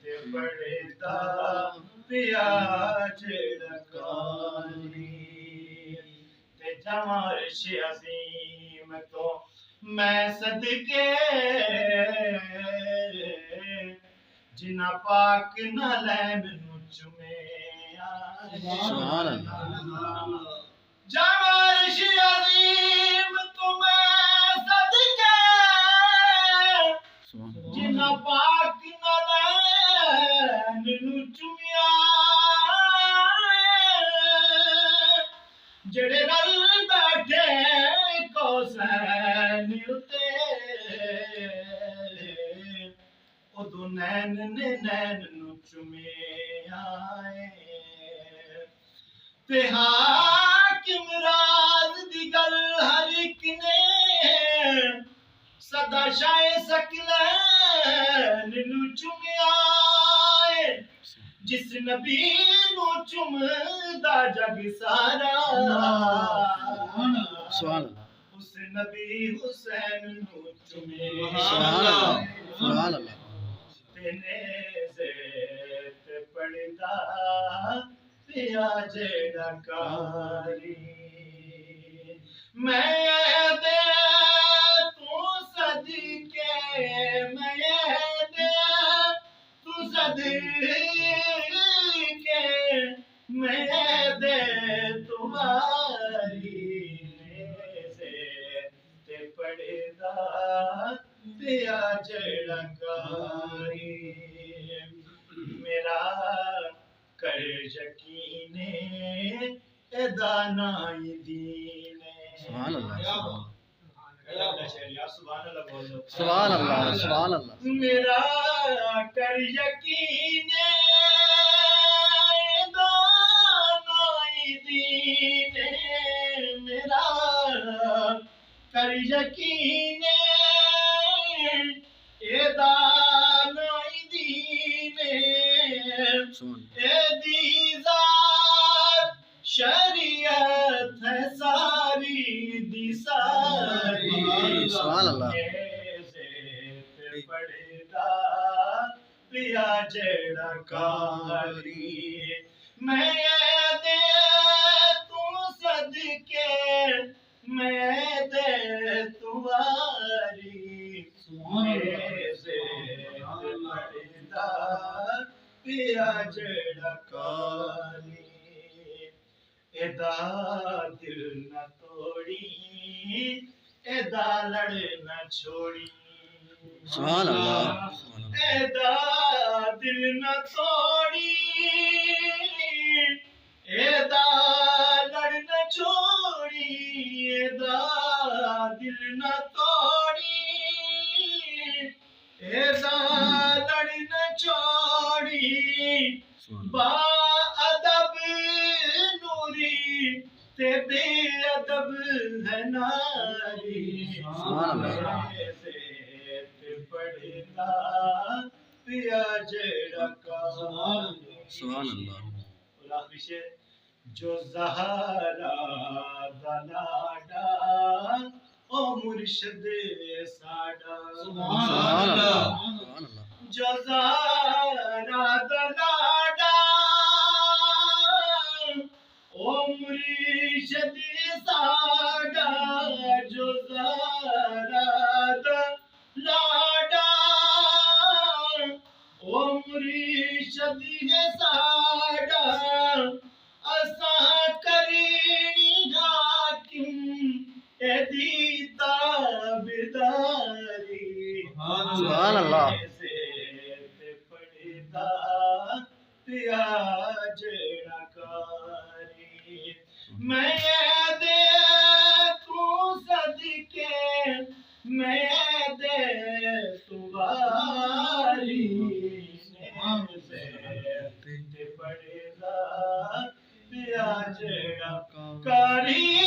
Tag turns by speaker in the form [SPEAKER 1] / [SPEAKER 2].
[SPEAKER 1] تے پڑھدا پیا جڑکاری تے جاواں عرش عظیم تو میں صدقے جنہ پاک نہ لین نو چومے
[SPEAKER 2] سبحان اللہ
[SPEAKER 1] جاواں عرش عظیم تو میں صدقے جنہ پاک نہ لین نو چومیا جڑے رل بیٹھے کوسین اتے ادو نین نے نین نو چومیا تے حاکم راز دی گل ہر ایک نے سدا شاہ سکلین نو چومیا جس نبی نو چومدا جگ سارا
[SPEAKER 2] سبحان
[SPEAKER 1] اس نبی حسین نو چومے
[SPEAKER 2] اللہ
[SPEAKER 1] تینے زیت پڑھدا پیا جڑکاری میں دے تو صدقے میں دے تو صدقے میں دے تمہاری سے تے پڑھدا پیا جڑکاری میرا کر یقینے ادا نائی دینے
[SPEAKER 2] سبحان اللہ
[SPEAKER 1] سبحان اللہ بولو
[SPEAKER 2] سبحان اللہ سبحان اللہ
[SPEAKER 1] میرا کر یقینے ادا نائی دینے میرا کر یقینے ادا نائی دینے ایدی ذات شریعت ہے ساری دی ساری
[SPEAKER 2] سبحان اللہ
[SPEAKER 1] زیت پڑھدا پیا جڑکاری میں دے تو صدقے میں دے تمہاری پڑھدا پیا جڑکاری ادا دل نہ توڑی ادا لڑ نہ چھوڑی
[SPEAKER 2] سبحان اللہ
[SPEAKER 1] ادا دل نہ توڑی ادا لڑ نہ چھوڑی ادا دل نہ توڑی ادا لڑ نہ چھوڑی با ادب نوری تے بے ادب ہے ناری
[SPEAKER 2] سبحان اللہ
[SPEAKER 1] زیت پڑھدا پیا جڑکاری
[SPEAKER 2] سبحان اللہ
[SPEAKER 1] اور آخری شعر جو زہرا دا لاڈا او مرشد ساڈا
[SPEAKER 2] سبحان اللہ سبحان اللہ
[SPEAKER 1] جو زہرا دا لاڈا او مرشد ساڈا جو زہرا دا لاڈا او مرشد ساڈا اساں کرنی حاکم ایدی تابداری
[SPEAKER 2] سبحان اللہ
[SPEAKER 1] زیت پڑھدا پیا جڑکاری میں دے تو صدقے میں دے تمہاری زیت پڑھدا پیا جڑکاری